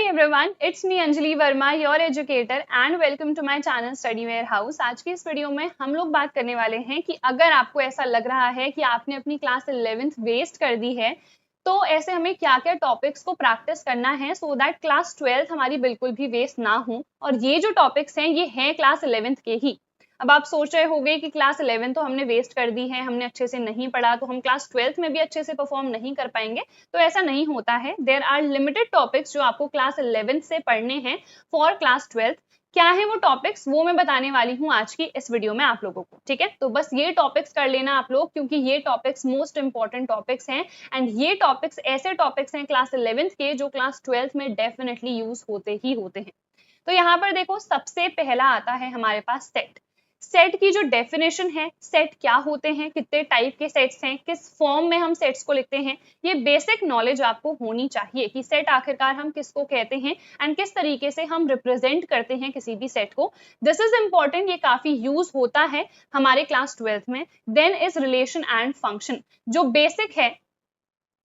everyone, it's me Anjali Verma, your educator and welcome to my channel Study Warehouse। आज की इस video में हम लोग बात करने वाले हैं कि अगर आपको ऐसा लग रहा है कि आपने अपनी क्लास 11th वेस्ट कर दी है, तो ऐसे हमें क्या क्या टॉपिक्स को प्रैक्टिस करना है सो दैट क्लास 12th हमारी बिल्कुल भी वेस्ट ना हो। और ये जो टॉपिक्स हैं ये हैं क्लास 11th के ही। अब आप सोच रहे होंगे कि क्लास 11 तो हमने वेस्ट कर दी है, हमने अच्छे से नहीं पढ़ा, तो हम क्लास 12th में भी अच्छे से परफॉर्म नहीं कर पाएंगे। तो ऐसा नहीं होता है। देयर आर लिमिटेड टॉपिक्स जो आपको क्लास 11 से पढ़ने हैं फॉर क्लास 12th। क्या है वो टॉपिक्स, वो मैं बताने वाली हूँ आज की इस वीडियो में आप लोगों को। ठीक है, तो बस ये टॉपिक्स कर लेना आप लोग, क्योंकि ये टॉपिक्स मोस्ट इंपॉर्टेंट टॉपिक्स हैं एंड ये टॉपिक्स ऐसे टॉपिक्स हैं क्लास 11th के जो क्लास 12th में डेफिनेटली यूज होते ही होते हैं। तो यहाँ पर देखो, सबसे पहला आता है हमारे पास सेट। सेट की जो डेफिनेशन है, सेट क्या होते हैं, कितने टाइप के सेट्स हैं, किस फॉर्म में हम सेट्स को लिखते हैं, ये बेसिक नॉलेज आपको होनी चाहिए कि सेट आखिरकार हम किसको कहते हैं एंड किस तरीके से हम रिप्रेजेंट करते हैं किसी भी सेट को। दिस इज इंपॉर्टेंट, ये काफी यूज होता है हमारे क्लास 12th में। Then is relation and function, जो बेसिक है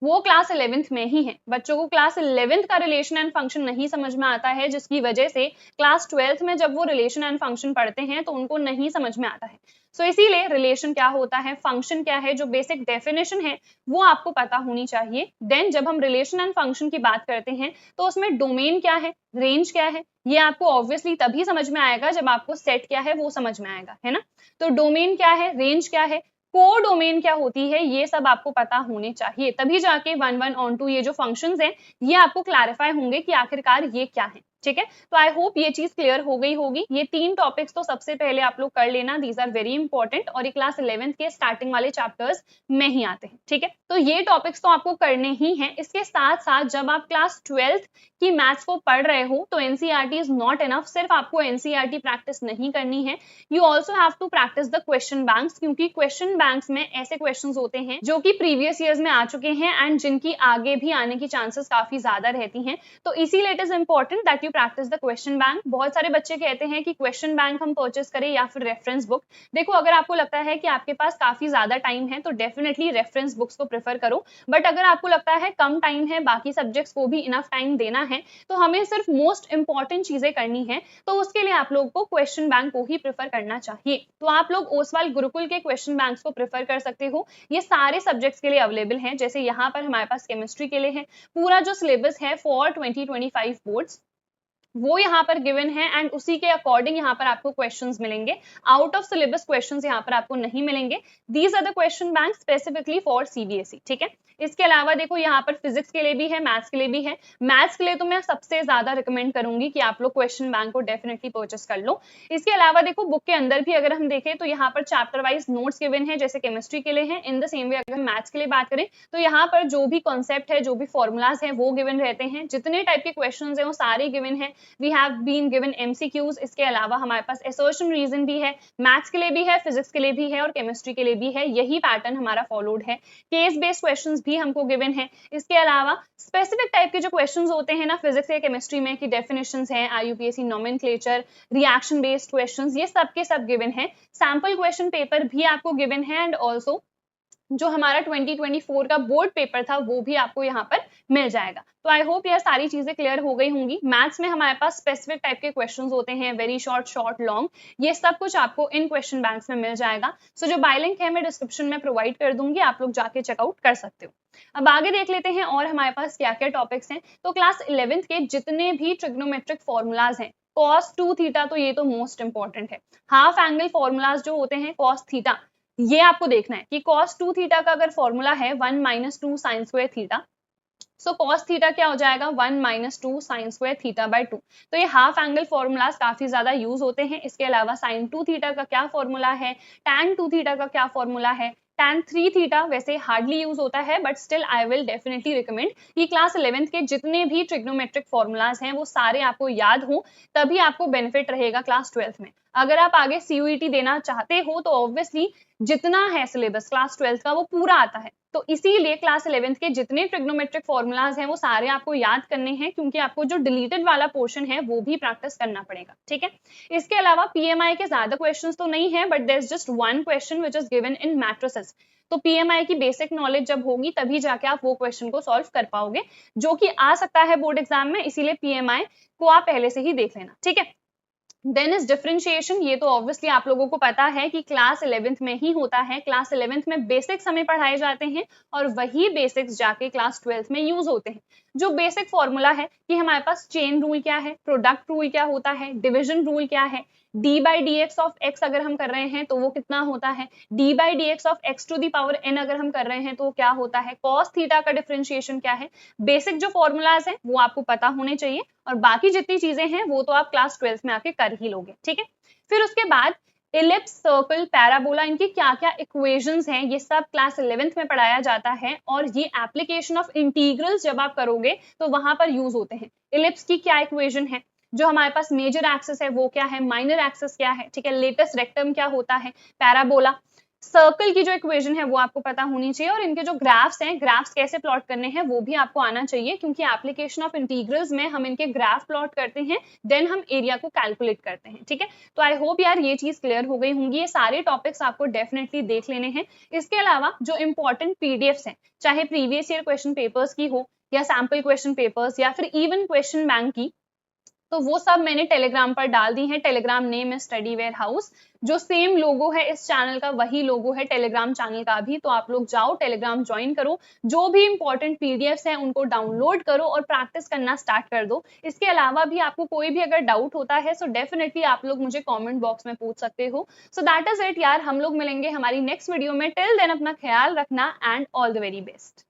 वो क्लास 11th में ही है। बच्चों को क्लास 11th का रिलेशन एंड फंक्शन नहीं समझ में आता है, जिसकी वजह से क्लास 12th में जब वो रिलेशन एंड फंक्शन पढ़ते हैं तो उनको नहीं समझ में आता है। सो इसीलिए रिलेशन क्या होता है, फंक्शन क्या है, जो बेसिक डेफिनेशन है वो आपको पता होनी चाहिए। देन जब हम रिलेशन एंड फंक्शन की बात करते हैं तो उसमें डोमेन क्या है, रेंज क्या है, ये आपको ऑब्वियसली तभी समझ में आएगा जब आपको सेट क्या है वो समझ में आएगा, है ना। तो डोमेन क्या है, रेंज क्या है, को डोमेन क्या होती है, ये सब आपको पता होने चाहिए, तभी जाके 1 1 ऑन 2 ये जो फंक्शंस हैं ये आपको क्लैरिफाई होंगे कि आखिरकार ये क्या है। ठीक है, तो आई होप ये चीज क्लियर हो गई होगी। ये तीन टॉपिक्स तो सबसे पहले आप लोग कर लेना, दीज आर वेरी इंपॉर्टेंट और ये क्लास 11th के स्टार्टिंग वाले चैप्टर्स में ही आते हैं। ठीक है, तो ये टॉपिक्स तो आपको करने ही हैं। इसके साथ साथ जब आप क्लास 12th की मैथ्स को पढ़ रहे हो तो एनसीईआरटी इज नॉट इनफ, सिर्फ आपको एनसीईआरटी प्रैक्टिस नहीं करनी है, you also have to practise the question banks, क्योंकि क्वेश्चन बैंक्स में ऐसे क्वेश्चंस होते हैं जो कि प्रीवियस ईयर्स में आ चुके हैं एंड जिनकी आगे भी आने की चांसेस काफी ज्यादा रहती हैं। तो इसीलिए it is important that you practice the question bank. बहुत सारे बच्चे कहते हैं कि क्वेश्चन बैंक हम परचेस करें या फिर रेफरेंस बुक। देखो, अगर आपको लगता है कि आपके पास काफी ज्यादा टाइम है तो डेफिनेटली रेफरेंस बुक्स को प्रेफर करो, बट अगर आपको लगता है कम टाइम है, बाकी सब्जेक्ट्स को भी इनफ टाइम देना है, तो हमें सिर्फ मोस्ट इंपॉर्टेंट चीजें करनी है, तो उसके लिए आप लोग को क्वेश्चन बैंक को ही प्रेफर करना चाहिए। तो आप लोग ओसवाल गुरुकुल के क्वेश्चन बैंक्स को प्रेफर कर सकते हो, ये सारे सब्जेक्ट्स के लिए अवेलेबल हैं। जैसे यहाँ पर हमारे पास केमिस्ट्री के लिए है, पूरा जो सिलेबस है फॉर 2025 बोर्ड्स वो यहाँ पर गिवन है एंड उसी के अकॉर्डिंग यहाँ पर आपको क्वेश्चंस मिलेंगे। आउट ऑफ सिलेबस क्वेश्चंस यहाँ पर आपको नहीं मिलेंगे। These are the question bank specifically for CBSE. ठीक है, इसके अलावा देखो यहाँ पर फिजिक्स के लिए भी है, मैथ्स के लिए भी है। मैथ्स के लिए तो मैं सबसे ज्यादा रिकमेंड करूंगी कि आप लोग क्वेश्चन बैंक को डेफिनेटली परचेस कर लो। इसके अलावा देखो, बुक के अंदर भी अगर हम देखें तो यहाँ पर चैप्टर वाइज नोट्स गिवन है, जैसे केमिस्ट्री के लिए है। इन द सेम वे अगर हम मैथ्स के लिए बात करें तो यहाँ पर जो भी कॉन्सेप्ट है, जो भी फॉर्मूलाज है वो गिवन रहते हैं। जितने टाइप के क्वेश्चन है वो सारे गिवन है। We have been given MCQs। इसके अलावा हमारे पास असर्शन रीजन भी है, मैथ्स के लिए भी है, फिजिक्स के लिए भी है और केमिस्ट्री के लिए भी है। यही पैटर्न हमारा फॉलोड है। केस बेस्ड क्वेश्चंस भी हमको गिवन है। इसके अलावा स्पेसिफिक टाइप के जो क्वेश्चंस होते हैं ना फिजिक्स या केमिस्ट्री में, की डेफिनेशंस हैं, IUPAC nomenclature, reaction based questions, ये सब के सब गिवन है। सैंपल क्वेश्चन पेपर भी आपको गिवन है एंड ऑल्सो जो हमारा 2024 का बोर्ड पेपर था वो भी आपको यहाँ पर मिल जाएगा। तो आई होप यह सारी चीजें क्लियर हो गई होंगी। मैथ्स में हमारे पास स्पेसिफिक टाइप के क्वेश्चंस होते हैं, वेरी शॉर्ट, शॉर्ट, लॉन्ग, ये सब कुछ आपको इन क्वेश्चन बैंक्स में मिल जाएगा। सो जो बाय लिंक है मैं डिस्क्रिप्शन में प्रोवाइड कर दूंगी, आप लोग जाके चेकआउट कर सकते हो। अब आगे देख लेते हैं और हमारे पास क्या क्या टॉपिक्स हैं। तो क्लास 11th के जितने भी ट्रिग्नोमेट्रिक फॉर्मूलाज हैं, cos 2 थीटा तो ये तो मोस्ट इंपॉर्टेंट है। हाफ एंगल फॉर्मूलाज जो होते हैं cos थीटा, ये आपको देखना है कि cos 2 थीटा का अगर फॉर्मूला है 1 - 2 sin स्क्वायर थीटा, सो cos थीटा क्या हो जाएगा 1 - 2 sin स्क्वायर थीटा बाय 2। तो ये हाफ एंगल फॉर्मूलाज काफी ज्यादा यूज होते हैं। इसके अलावा sin 2 थीटा का क्या फॉर्मूला है, tan 2 थीटा का क्या फॉर्मूला है, tan 3 थीटा वैसे हार्डली यूज होता है, but still I will definitely recommend कि क्लास 11th के जितने भी ट्रिग्नोमेट्रिक फॉर्मूलाज हैं वो सारे आपको याद हो, तभी आपको बेनिफिट रहेगा क्लास 12th में। अगर आप आगे CUET देना चाहते हो तो ऑब्वियसली जितना है सिलेबस क्लास 12 का वो पूरा आता है, तो इसीलिए क्लास 11th के जितने ट्रिग्नोमेट्रिक फॉर्मूलाज हैं वो सारे आपको याद करने हैं, क्योंकि आपको जो डिलीटेड वाला पोर्शन है वो भी प्रैक्टिस करना पड़ेगा, ठीक है। इसके अलावा PMI के ज्यादा क्वेश्चंस तो नहीं है, but there is just one question which is given in matrices. तो PMI की बेसिक नॉलेज जब होगी तभी जाके आप वो क्वेश्चन को सॉल्व कर पाओगे, जो कि आ सकता है बोर्ड एग्जाम में, इसीलिए PMI को आप पहले से ही देख लेना, ठीक है। देन इज डिफरेंशिएशन, ये तो ऑब्वियसली आप लोगों को पता है कि क्लास 11th में ही होता है। क्लास 11th में बेसिक्स हमें पढ़ाए जाते हैं और वही बेसिक्स जाके क्लास 12th में यूज होते हैं। जो बेसिक फॉर्मूला है कि हमारे पास चेन रूल क्या है, प्रोडक्ट रूल क्या होता है, डिविजन रूल क्या है, d/dx ऑफ x अगर हम कर रहे हैं तो वो कितना होता है, d/dx of x to the power n अगर हम कर रहे हैं तो क्या होता है, cos थीटा का डिफरेंशिएशन क्या है। बेसिक जो फॉर्मूलाज हैं वो आपको पता होने चाहिए, और बाकी जितनी चीजें हैं वो तो आप क्लास 12th में आके कर ही लोगे, ठीक है। फिर उसके बाद इलिप्स, सर्कल, पैराबोला, इनकी क्या क्या इक्वेशंस हैं ये सब क्लास 11th में पढ़ाया जाता है, और ये एप्लीकेशन ऑफ इंटीग्रल्स जब आप करोगे तो वहां पर यूज होते हैं। इलिप्स की क्या इक्वेशन है, जो हमारे पास मेजर एक्सिस है वो क्या है, माइनर एक्सिस क्या है, ठीक है, लेटेस्ट रेक्टम क्या होता है, पैराबोला। सर्कल की जो इक्वेशन है वो आपको पता होनी चाहिए, और इनके जो ग्राफ्स हैं, ग्राफ्स कैसे प्लॉट करने हैं वो भी आपको आना चाहिए, क्योंकि एप्लीकेशन ऑफ इंटीग्रल्स में हम इनके ग्राफ प्लॉट करते हैं, देन हम एरिया को कैलकुलेट करते हैं, ठीक है। तो आई होप यार ये चीज क्लियर हो गई होंगी। ये सारे टॉपिक्स आपको डेफिनेटली देख लेने हैं। इसके अलावा जो इंपॉर्टेंट PDFs हैं, चाहे प्रीवियस ईयर क्वेश्चन पेपर्स की हो या सैम्पल क्वेश्चन पेपर्स या फिर इवन क्वेश्चन बैंक की, तो वो सब मैंने टेलीग्राम पर डाल दी है। टेलीग्राम नेम है स्टडी वेयर हाउस। जो सेम लोगो है इस चैनल का वही लोगो है टेलीग्राम चैनल का भी, तो आप लोग जाओ टेलीग्राम ज्वाइन करो, जो भी इंपॉर्टेंट PDFs हैं उनको डाउनलोड करो और प्रैक्टिस करना स्टार्ट कर दो। इसके अलावा भी आपको कोई भी अगर डाउट होता है सो डेफिनेटली आप लोग मुझे कॉमेंट बॉक्स में पूछ सकते हो। सो दैट इज इट यार, हम लोग मिलेंगे हमारी नेक्स्ट वीडियो में। टिल देन अपना ख्याल रखना and all the very best.